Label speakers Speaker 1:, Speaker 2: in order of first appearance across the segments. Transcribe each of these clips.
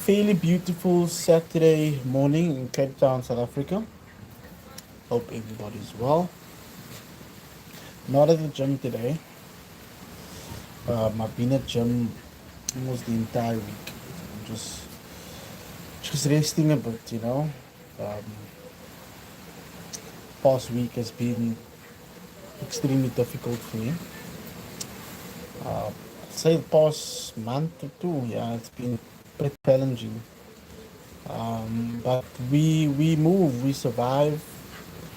Speaker 1: Fairly beautiful Saturday morning in Cape Town, South Africa. Hope everybody's well. Not at the gym today. I've been at gym almost the entire week. I'm just resting a bit, Um, Past week has been extremely difficult for me. Say the past month or two, yeah, it's been pretty challenging. But we move, we survive.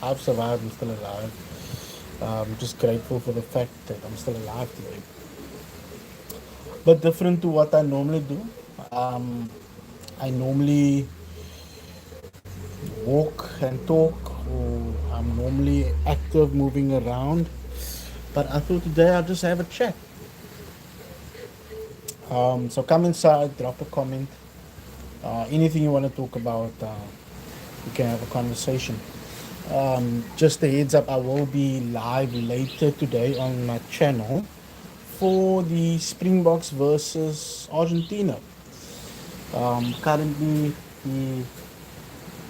Speaker 1: I've survived. I'm still alive. Just grateful for the fact that I'm still alive today. But different to what I normally do. Um, I normally walk and talk, or I'm normally active, moving around. But I thought today I'll just have a chat. So come inside, drop a comment. Anything you want to talk about, we can have a conversation. Just a heads up, I will be live later today on my channel for the Springboks versus Argentina. Currently, the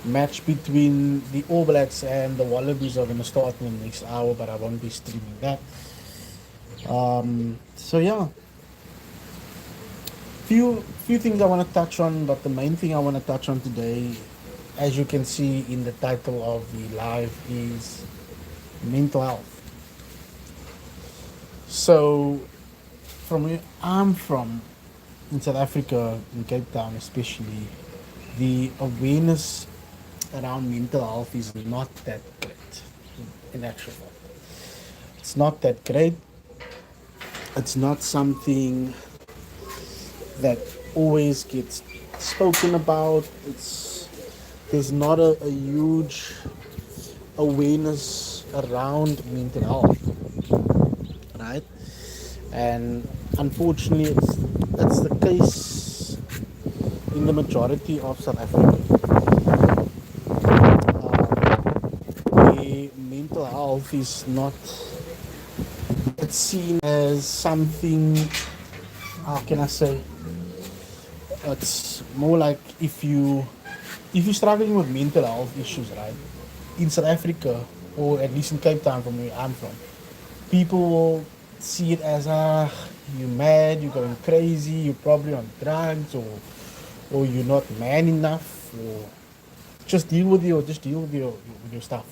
Speaker 1: match between the All Blacks and the Wallabies are going to start in the next hour, but I won't be streaming that. So yeah, few things I want to touch on, but the main thing I want to touch on today, as you can see in the title of the live, is mental health. So, from where I'm from, in South Africa, in Cape Town especially, the awareness around mental health is not that great, in actual fact. It's not that great. It's not something that always gets spoken about. There's not a huge awareness around mental health, right? And unfortunately, it's the case in the majority of South Africa. The mental health is not, it's seen as something, how can I say, it's more like if you're struggling with mental health issues, right, in South Africa, or at least in Cape Town from where I'm from, people will see it as, you're mad, you're going crazy, you're probably on drugs, or you're not man enough, or just deal with your stuff.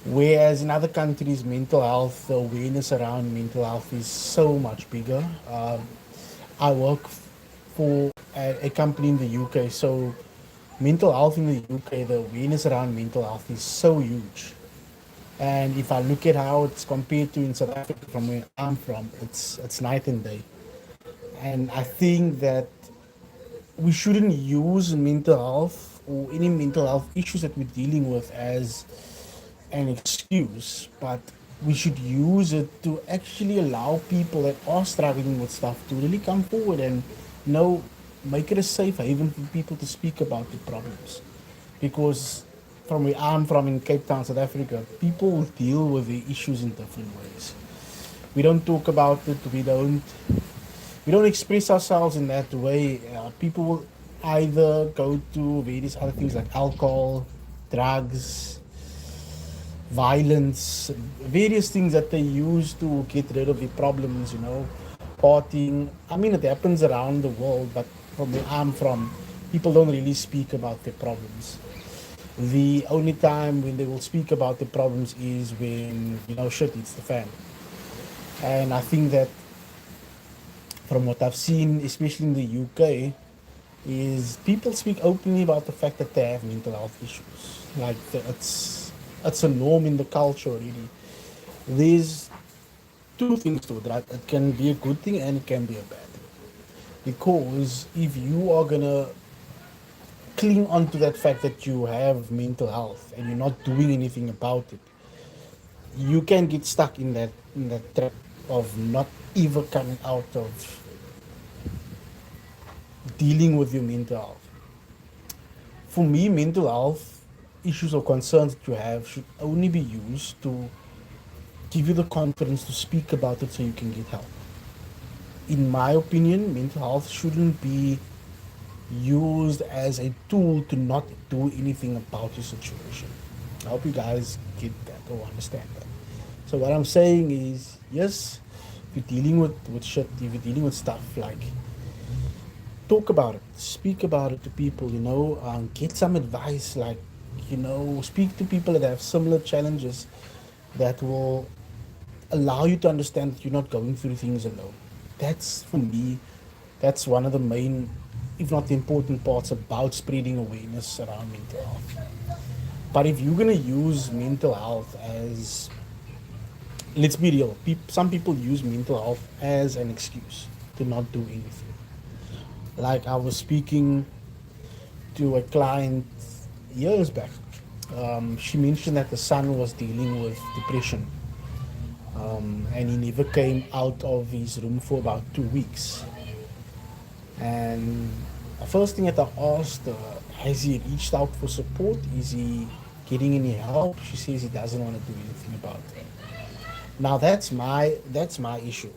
Speaker 1: Whereas in other countries, mental health, the awareness around mental health is so much bigger. I work for a company in the UK, so mental health in the UK, the awareness around mental health is so huge. And if I look at how it's compared to in South Africa from where I'm from, it's night and day. And I think that we shouldn't use mental health or any mental health issues that we're dealing with as an excuse, but we should use it to actually allow people that are struggling with stuff to really come forward and make it a safe haven for people to speak about their problems. Because from where I'm from in Cape Town, South Africa, people deal with the issues in different ways. We don't talk about it. We don't express ourselves in that way. People will either go to various other things like alcohol, drugs, violence, various things that they use to get rid of the problems, partying. I mean, it happens around the world, but from where I'm from, people don't really speak about their problems. The only time when they will speak about the problems is when, shit hits the fan. And I think that from what I've seen, especially in the UK, is people speak openly about the fact that they have mental health issues. Like it's a norm in the culture already. There's two things to it, right? It can be a good thing and it can be a bad thing. Because if you are gonna cling on to that fact that you have mental health and you're not doing anything about it, you can get stuck in that trap of not ever coming out of dealing with your mental health. For me, mental health issues or concerns that you have should only be used to give you the confidence to speak about it so you can get help. In my opinion, mental health shouldn't be used as a tool to not do anything about your situation. I hope you guys get that or understand that. So what I'm saying is, yes, if you're dealing with shit, if you're dealing with stuff, like, talk about it, speak about it to people, get some advice, like, speak to people that have similar challenges that will allow you to understand that you're not going through things alone. That's, for me, that's one of the main, if not the important parts about spreading awareness around mental health. But if you're going to use mental health as, let's be real, some people use mental health as an excuse to not do anything. Like, I was speaking to a client years back. She mentioned that the son was dealing with depression, and he never came out of his room for about 2 weeks. And the first thing that I asked her, has he reached out for support? Is he getting any help? She says he doesn't want to do anything about it. Now that's my issue.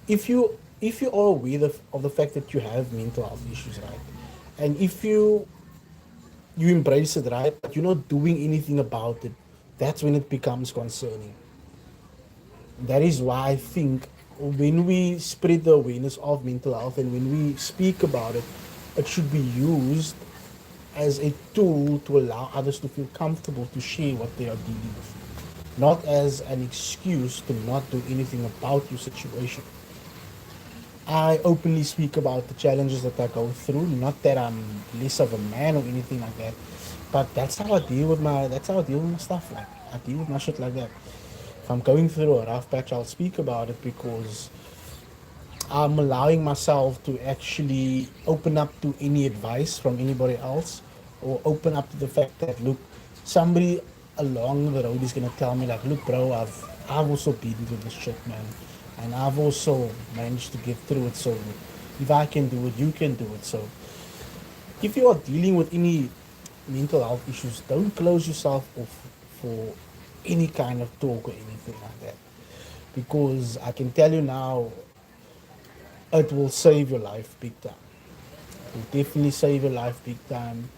Speaker 1: If you are aware of the fact that you have mental health issues, right? And if you embrace it, right, but you're not doing anything about it, that's when it becomes concerning. That is why I think when we spread the awareness of mental health and when we speak about it, it should be used as a tool to allow others to feel comfortable to share what they are dealing with, not as an excuse to not do anything about your situation. I openly speak about the challenges that I go through. Not that I'm less of a man or anything like that, but that's how I deal with my stuff. Like, I deal with my shit like that. If I'm going through a rough patch, I'll speak about it because I'm allowing myself to actually open up to any advice from anybody else, or open up to the fact that, look, somebody along the road is gonna tell me, like, look, bro, I've also been through this shit, man, and I've also managed to get through it. So if I can do it, you can do it. So if you are dealing with any mental health issues, don't close yourself off for any kind of talk or anything like that, because I can tell you now, it will save your life big time. It will definitely save your life big time.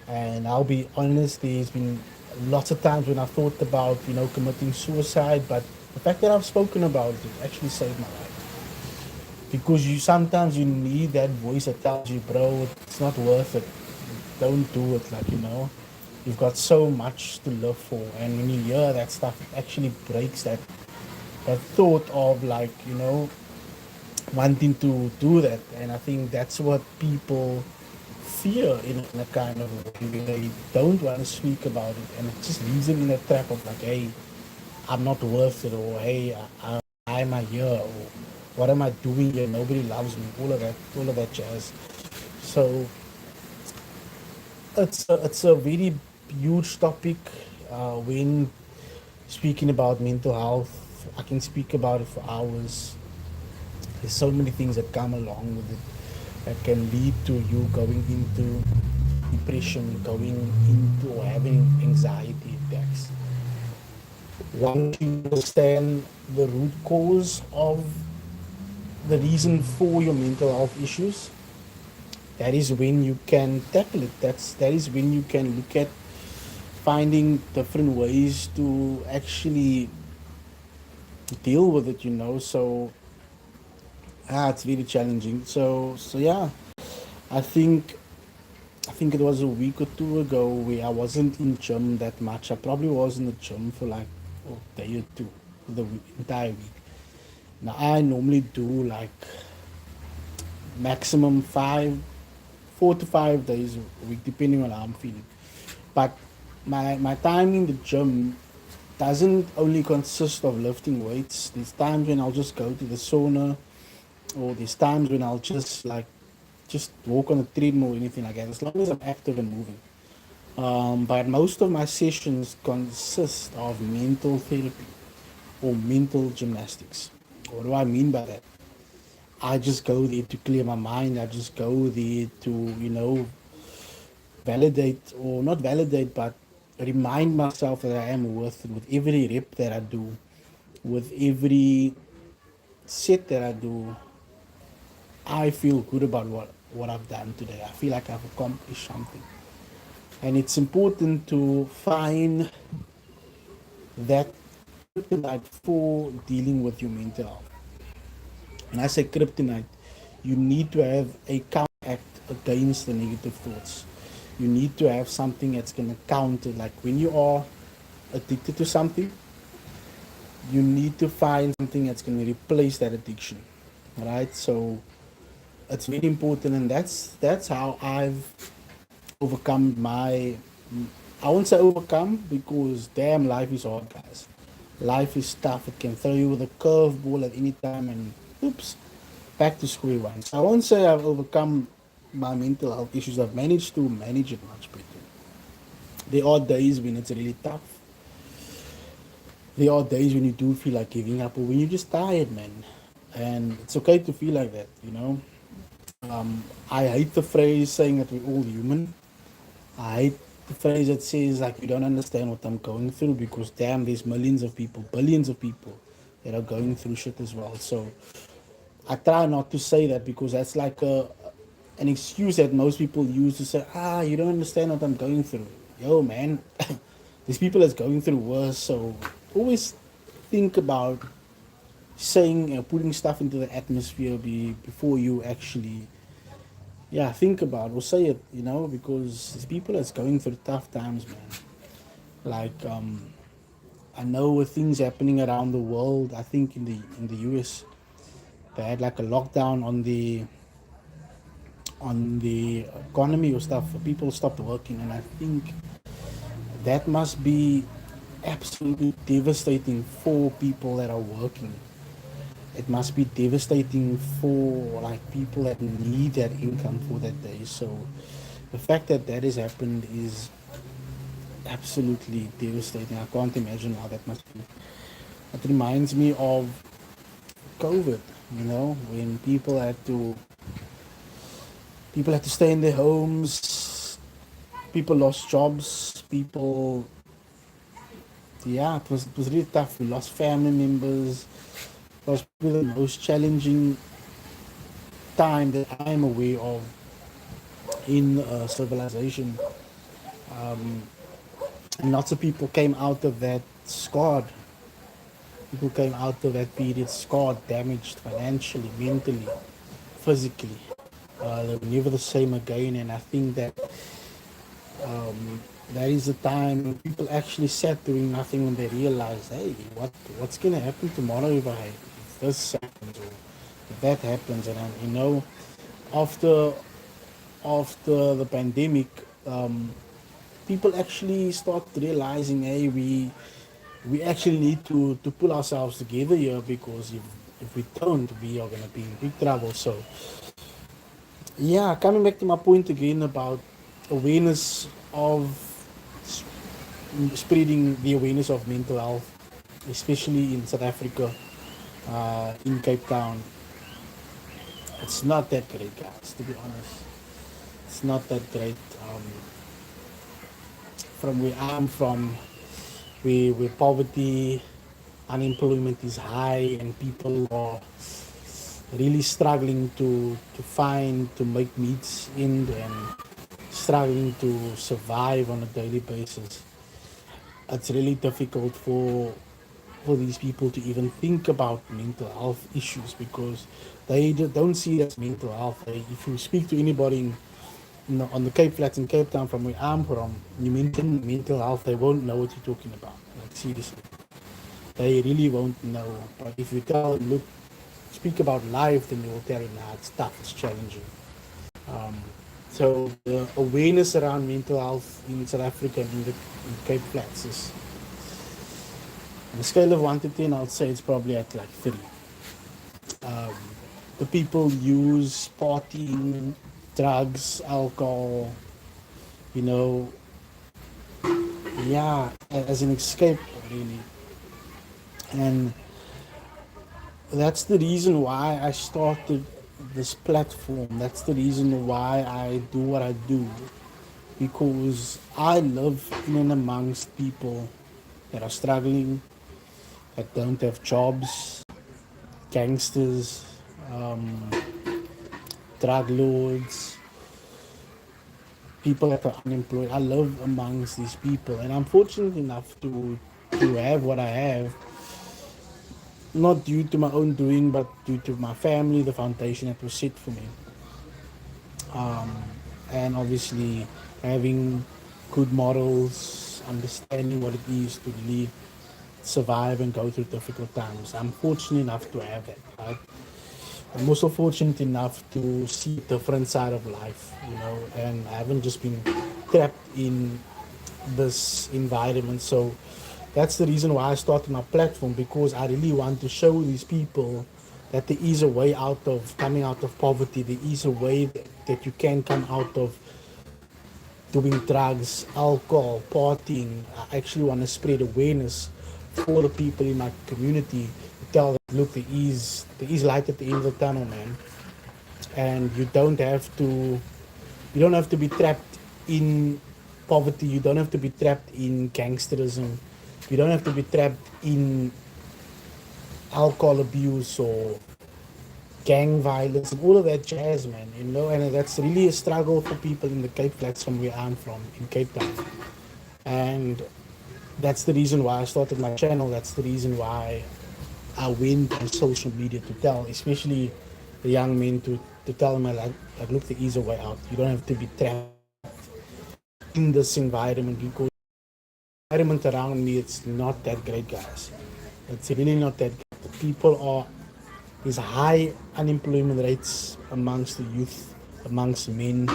Speaker 1: And I'll be honest, there's been lots of times when I thought about, committing suicide, but the fact that I've spoken about it, it actually saved my life. Because sometimes you need that voice that tells you, bro, it's not worth it. Don't do it. Like, you've got so much to live for. And when you hear that stuff, it actually breaks that thought of, like, wanting to do that. And I think that's what people fear in a kind of way, where they don't want to speak about it, and it just leaves them in a trap of, like, hey, I'm not worth it, or hey, why am I here, or what am I doing here? Nobody loves me. All of that jazz. So it's a very huge topic. When speaking about mental health, I can speak about it for hours. There's so many things that come along with it that can lead to you going into depression, going into or having anxiety attacks. Once you understand the root cause of the reason for your mental health issues, that is when you can tackle it. That is when you can look at finding different ways to actually deal with it. So it's very challenging. So yeah, I think I think it was a week or two ago where I wasn't in gym that much. I probably was in the gym for like a day or two, the entire week. Now I normally do like maximum 4 to 5 days a week, depending on how I'm feeling. But my time in the gym doesn't only consist of lifting weights. There's times when I'll just go to the sauna, or there's times when I'll just walk on the treadmill or anything like that, as long as I'm active and moving. But most of my sessions consist of mental therapy or mental gymnastics. What do I mean by that? I just go there to clear my mind. I just go there to, validate, or not validate, but remind myself that I am worth it with every rep that I do, with every set that I do. I feel good about what I've done today. I feel like I've accomplished something. And it's important to find that kryptonite for dealing with your mental health. And I say kryptonite, you need to have a counteract against the negative thoughts. You need to have something that's going to counter. Like when you are addicted to something, you need to find something that's going to replace that addiction, right? So it's very important, and that's how I've overcome my. I won't say overcome because damn, life is hard, guys. Life is tough. It can throw you with a curveball at any time, and oops, back to square one. So I won't say I've overcome my mental health issues. I've managed to manage it much better. There are days when it's really tough. There are days when you do feel like giving up, or when you're just tired, man. And it's okay to feel like that, you know. I hate the phrase saying that we're all human. I hate the phrase that says like you don't understand what I'm going through because damn, there's millions of people, billions of people that are going through shit as well. So I try not to say that because that's like an excuse that most people use to say, you don't understand what I'm going through. Yo, man, there's people that's going through worse. So always think about saying, putting stuff into the atmosphere before you actually, yeah, think about or say it, you know, because there's people that's going through tough times, man. Like, I know with things happening around the world. I think in the US they had like a lockdown on the economy or stuff. People stopped working, and I think that must be absolutely devastating for people that are working. It must be devastating for like people that need that income for that day. So the fact that that has happened is absolutely devastating. I can't imagine how that must be. It reminds me of COVID, you know, when people had to stay in their homes, people lost jobs, people, yeah, it was really tough. We lost family members. It was probably the most challenging time that I'm aware of in civilization. Um, and lots of people came out of that scarred. People came out of that period scarred, damaged financially, mentally, physically. They were never the same again. And I think that that is the time when people actually sat doing nothing when they realized, hey, what's gonna happen tomorrow if this happens or if that happens? And after after the pandemic, people actually start realizing, hey, we actually need to pull ourselves together here because if we don't, we are gonna be in big trouble. So yeah, coming back to my point again about awareness of spreading the awareness of mental health, especially in South Africa, in Cape Town. It's not that great, guys. To be honest, it's not that great. From where I'm from, where poverty, unemployment is high, and people are really struggling to make meets end and struggling to survive on a daily basis. It's really difficult for these people to even think about mental health issues because they don't see it as mental health. If you speak to anybody on the Cape Flats in Cape Town from where I'm from, you mention mental health, they won't know what you're talking about. Like seriously, they really won't know. But if you tell them, look, speak about life, then they will tell you, nah, it's tough, it's challenging. Um, so the awareness around mental health in South Africa and in Cape Flats is, on a scale of 1 to 10, I'll say it's probably at like 3. Um, the people use partying, drugs, alcohol, you know, yeah, as an escape, really. And that's the reason why I started this platform. That's the reason why I do what I do. Because I live in and amongst people that are struggling, that don't have jobs, gangsters, um, drug lords, people that are unemployed. I live amongst these people, and I'm fortunate enough to have what I have, not due to my own doing, but due to my family, the foundation that was set for me, and obviously having good morals, understanding what it is to really survive and go through difficult times. I'm fortunate enough to have that. Right? I'm also fortunate enough to see a different side of life, and I haven't just been trapped in this environment. So that's the reason why I started my platform, because I really want to show these people that there is a way out of coming out of poverty. There is a way that you can come out of doing drugs, alcohol, partying. I actually want to spread awareness for the people in my community to tell them, look, there is light at the end of the tunnel, man. And you don't have to be trapped in poverty. You don't have to be trapped in gangsterism. You don't have to be trapped in alcohol abuse or gang violence and all of that jazz, man. And that's really a struggle for people in the Cape Flats from where I'm from, in Cape Town. And that's the reason why I started my channel. That's the reason why I went on social media to tell, especially the young men, to tell them, like, look, there is a way out. You don't have to be trapped in this environment, because the environment around me, it's not that great, guys. It's really not that great. The people are There's high unemployment rates amongst the youth, amongst men.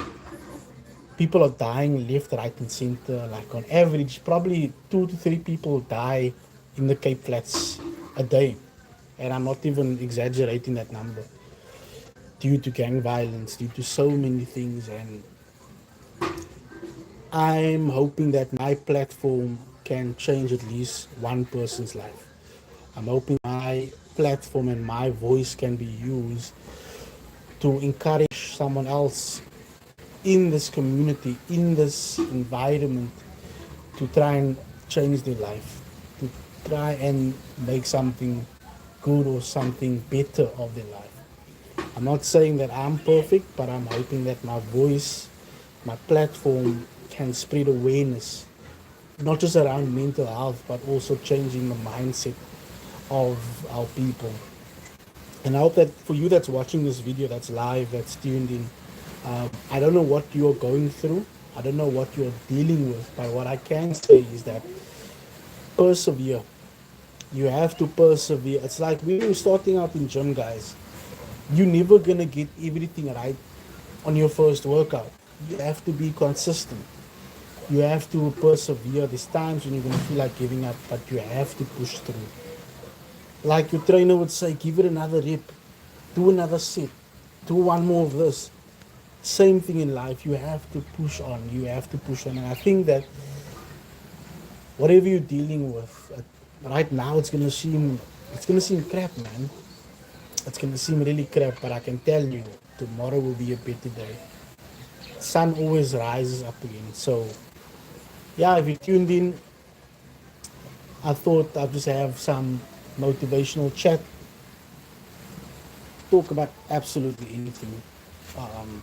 Speaker 1: People are dying left, right, and center. Like on average, probably 2 to 3 people die in the Cape Flats a day. And I'm not even exaggerating that number, due to gang violence, due to so many things. And I'm hoping that my platform can change at least one person's life. I'm hoping my platform and my voice can be used to encourage someone else in this community, in this environment, to try and change their life, to try and make something good or something better of their life. I'm not saying that I'm perfect, but I'm hoping that my voice, my platform can spread awareness, not just around mental health, but also changing the mindset of our people. And I hope that for you that's watching this video, that's live, that's tuned in, I don't know what you're going through. I don't know what you're dealing with, but what I can say is that persevere. You have to persevere. It's like when you're starting out in gym, guys. You're never gonna get everything right on your first workout. You have to be consistent. You have to persevere. There's times when you're gonna feel like giving up, but you have to push through. Like your trainer would say, give it another rep, do another set, do one more of this. Same thing in life. You have to push on. You have to push on. And I think that whatever you're dealing with right now, it's gonna seem crap, man. It's gonna seem really crap, but I can tell you, tomorrow will be a better day. Sun always rises up again. So yeah, if you tuned in, I thought I'd just have some motivational chat, talk about absolutely anything. Um,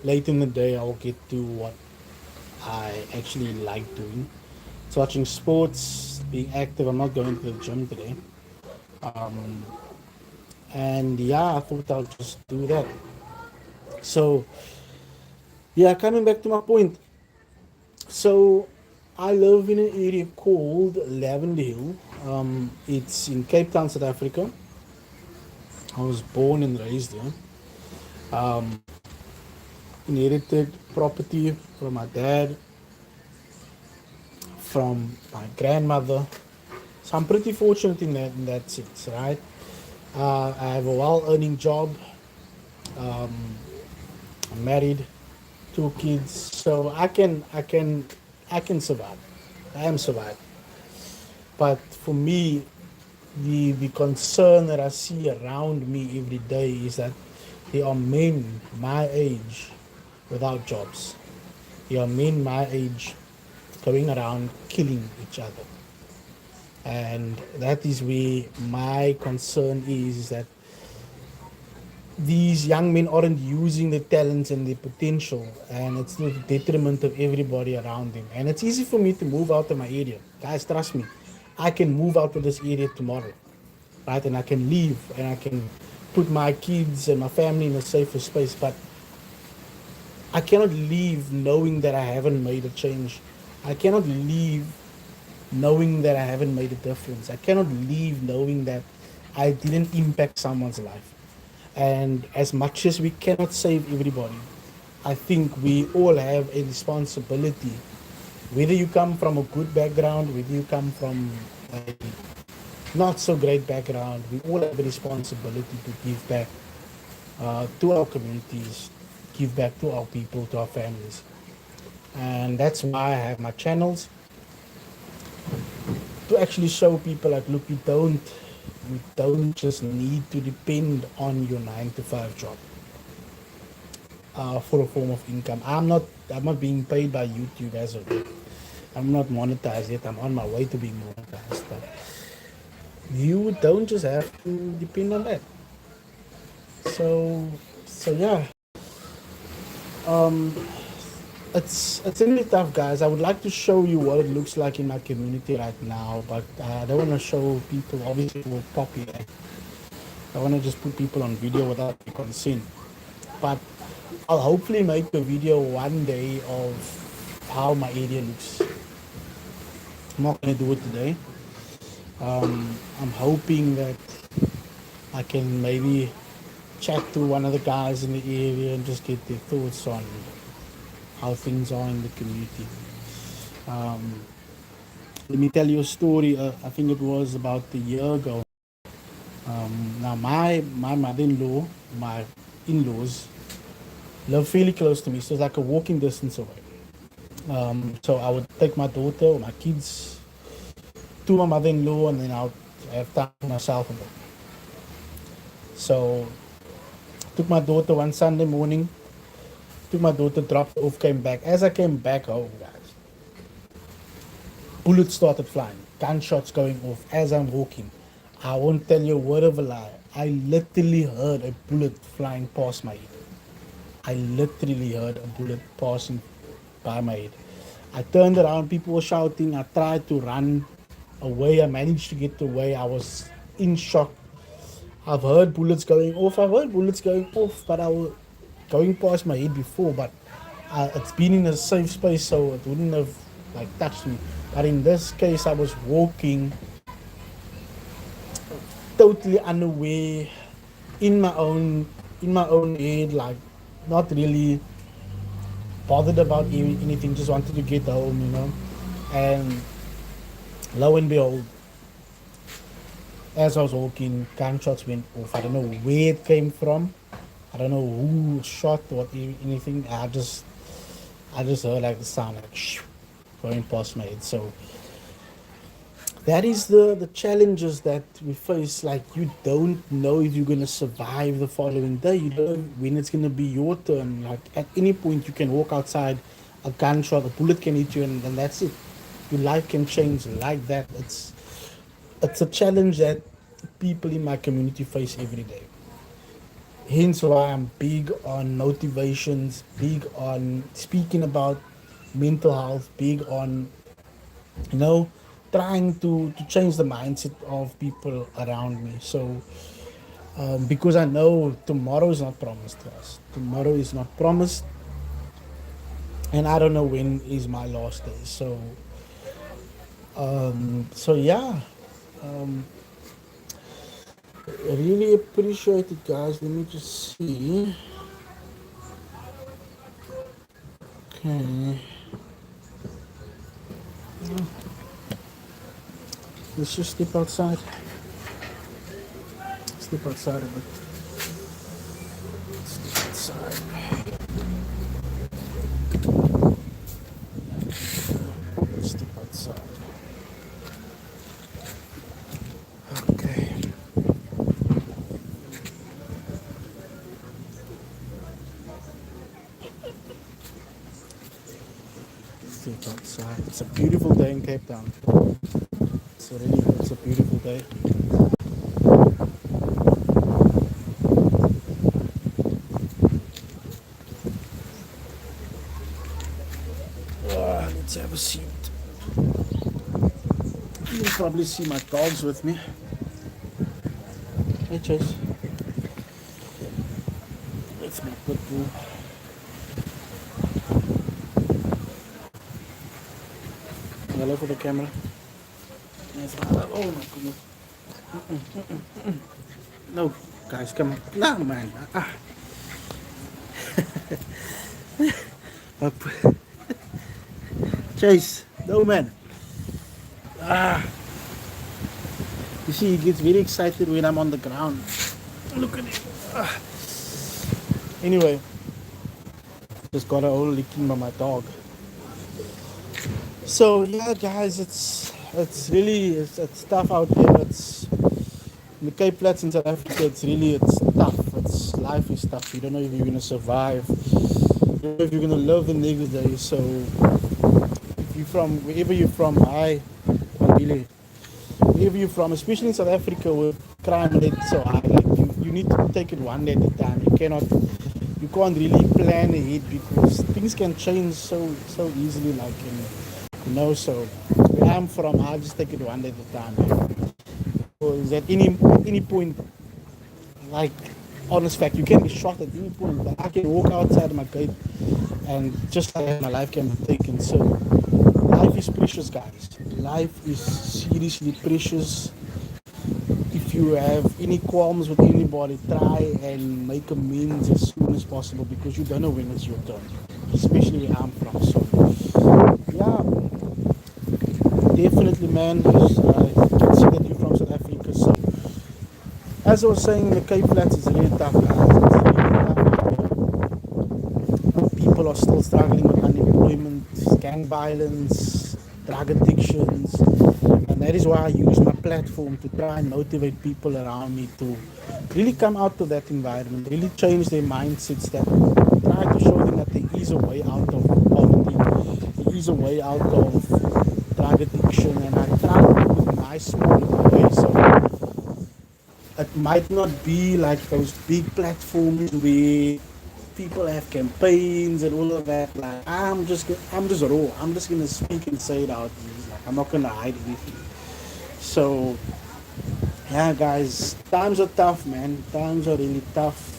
Speaker 1: Late in the day, I'll get to what I actually like doing. It's watching sports, being active. I'm not going to the gym today. Um, and yeah, I thought I'll just do that. So yeah, coming back to my point. So I live in an area called Lavender Hill. It's in Cape Town, South Africa. I was born and raised there. Um, Inherited property from my dad, from my grandmother. So I'm pretty fortunate in that sense, right? I have a well-earning job. Um, I'm married, 2 kids, so I can survive. I am surviving. But for me, the concern that I see around me every day is that there are men my age without jobs. There are men my age going around killing each other. And that is where my concern is that these young men aren't using their talents and their potential, and it's to the detriment of everybody around them. And it's easy for me to move out of my area, guys. Trust me, I can move out of this area tomorrow, right? And I can leave, and I can put my kids and my family in a safer space. But I cannot leave knowing that I haven't made a change. I cannot leave knowing that I haven't made a difference. I cannot leave knowing that I didn't impact someone's life. And as much as we cannot save everybody, I think we all have a responsibility. Whether you come from a good background, whether you come from a not so great background, we all have a responsibility to give back to our communities, give back to our people, to our families. And that's why I have my channels, to actually show people like, look, we don't just need to depend on your 9 to 5 job for a form of income. I'm not being paid by YouTube as of yet. I'm not monetized yet. I'm on my way to being monetized. But you don't just have to depend on that. So yeah. Um, it's really tough, guys. I would like to show you what it looks like in my community right now, but I don't want to show people. Obviously, it will populate. I want to just put people on video without their consent. But I'll hopefully make a video one day of how my area looks. I'm not gonna do it today. I'm hoping that I can maybe chat to one of the guys in the area and just get their thoughts on how things are in the community. Um, Let me tell you a story. I think it was about a year ago. Now my mother-in-law, my in-laws, live fairly close to me, so it's like a walking distance away. So I would take my daughter or my kids to my mother-in-law, and then I'll have time for myself a bit. So took my daughter one Sunday morning. Took my daughter, dropped her off, came back. As I came back home, guys, bullets started flying, gunshots going off as I'm walking. I won't tell you a word of a lie. I literally heard a bullet flying past my head. I literally heard a bullet passing by my head. I turned around, people were shouting. I tried to run away. I managed to get away. I was in shock. I've heard bullets going off. I've heard bullets going off, but I was going past my head before. But it's been in a safe space, so it wouldn't have like touched me. But in this case, I was walking totally unaware in my own head, like not really bothered about anything. Just wanted to get home. And lo and behold, as I was walking, gunshots went off. I don't know where it came from. I don't know who shot or anything. I just heard like the sound like shoo, going past my head. So that is the challenges that we face. Like, you don't know if you're gonna survive the following day. You don't know when it's gonna be your turn. Like, at any point you can walk outside, a gunshot, a bullet can hit you, and that's it. Your life can change like that. It's a challenge that people in my community face every day. Hence why I'm big on motivations, big on speaking about mental health, big on you know trying to change the mindset of people around me. So because I know tomorrow is not promised to us. Tomorrow is not promised, and I don't know when is my last day. So yeah. Um, I really appreciate it, guys. Let me just see. Okay. Let's just step outside. Step outside a bit. Step outside. Step outside. Okay. Step outside. It's a beautiful day in Cape Town. It's a beautiful day. Let's have a seat. You'll probably see my dogs with me. Hey, Chase. That's my pit bull. Hello for the camera. Yes, oh my goodness. No, guys, come on. No, man. Up. Chase. No, man. You see, he gets very excited when I'm on the ground. Look at him. Anyway, just got a whole licking by my dog. So yeah, guys, it's tough out there. It's in the Cape Flats in South Africa. It's tough. It's life is tough. You don't know if you're gonna survive. You don't know if you're gonna live the next day. So if you're from wherever you're from, wherever you're from, especially in South Africa where crime rate so high, like you need to take it one day at a time. You can't really plan ahead because things can change so easily. Like so where I'm from, I just take it one day at a time. Because at any point, like honest fact, you can be shot at any point, but I can walk outside my gate and just like my life can be taken. So life is precious, guys. Life is seriously precious. If you have any qualms with anybody, try and make amends as soon as possible because you don't know when it's your turn, especially where I'm from. So yeah, definitely, man. I can see that you're from South Africa. So as I was saying, the Cape Flats is really tough, guys. It's really tough. People are still struggling with unemployment, gang violence, drug addictions, and that is why I use my platform to try and motivate people around me to really come out of that environment, really change their mindsets, that try to show them that there is a way out of poverty, there is a way out of drug addiction, and I try to do it in my small way. So it might not be like those big platforms where people have campaigns and all of that. Like I'm just raw. I'm just gonna speak and say it out. Like I'm not gonna hide anything. So yeah, guys, times are tough, man. Times are really tough.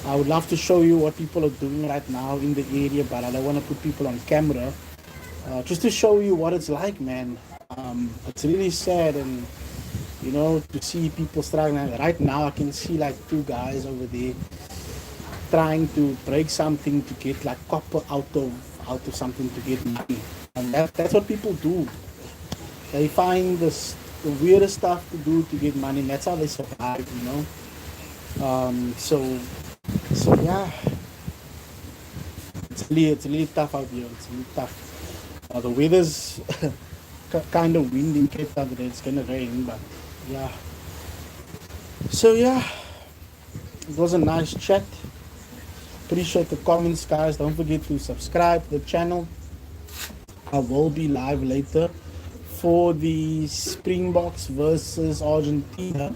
Speaker 1: I would love to show you what people are doing right now in the area, but I don't want to put people on camera. Just to show you what it's like, man. It's really sad, and to see people struggling. Right now, I can see like two guys over there trying to break something to get like copper out of something to get money, and that's what people do. They find the weirdest stuff to do to get money, and that's how they survive. So yeah, it's really tough out here. It's really tough. The weather's kind of windy in Cape Town today. It's gonna rain, but yeah. So yeah, it was a nice chat. Appreciate the comments, guys. Don't forget to subscribe to the channel. I will be live later for the Springboks versus Argentina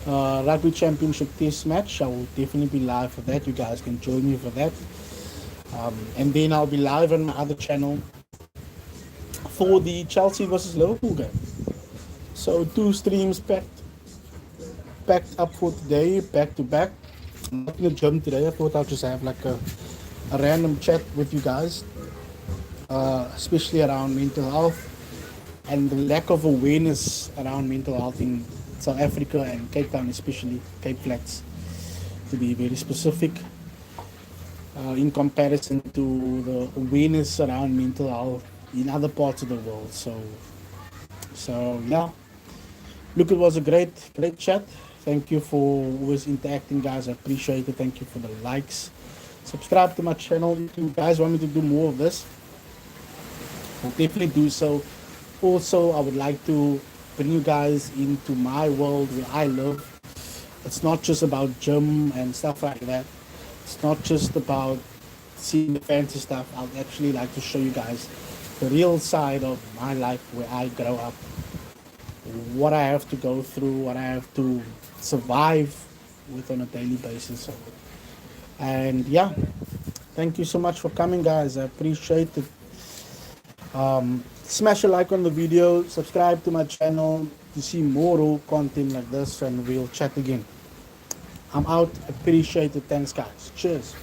Speaker 1: Rugby Championship Test match. I will definitely be live for that. You guys can join me for that. And then I'll be live on my other channel for the Chelsea versus Liverpool game. So 2 streams packed up for today, back to back. I'm not in the gym today. I thought I'll just have like a random chat with you guys, especially around mental health and the lack of awareness around mental health in South Africa and Cape Town, especially Cape Flats, to be very specific. In comparison to the awareness around mental health in other parts of the world. So yeah, look, it was a great chat. Thank you for always interacting, guys. I appreciate it. Thank you for the likes. Subscribe to my channel if you guys want me to do more of this. I'll definitely do so. Also, I would like to bring you guys into my world where I live. It's not just about gym and stuff like that. It's not just about seeing the fancy stuff. I'd actually like to show you guys the real side of my life where I grow up, what I have to go through, what I have to survive with on a daily basis. And yeah, thank you so much for coming, guys. I appreciate it. Smash a like on the video, subscribe to my channel to see more raw content like this, and we'll chat again. I'm out. Appreciate it. Thanks, guys. Cheers.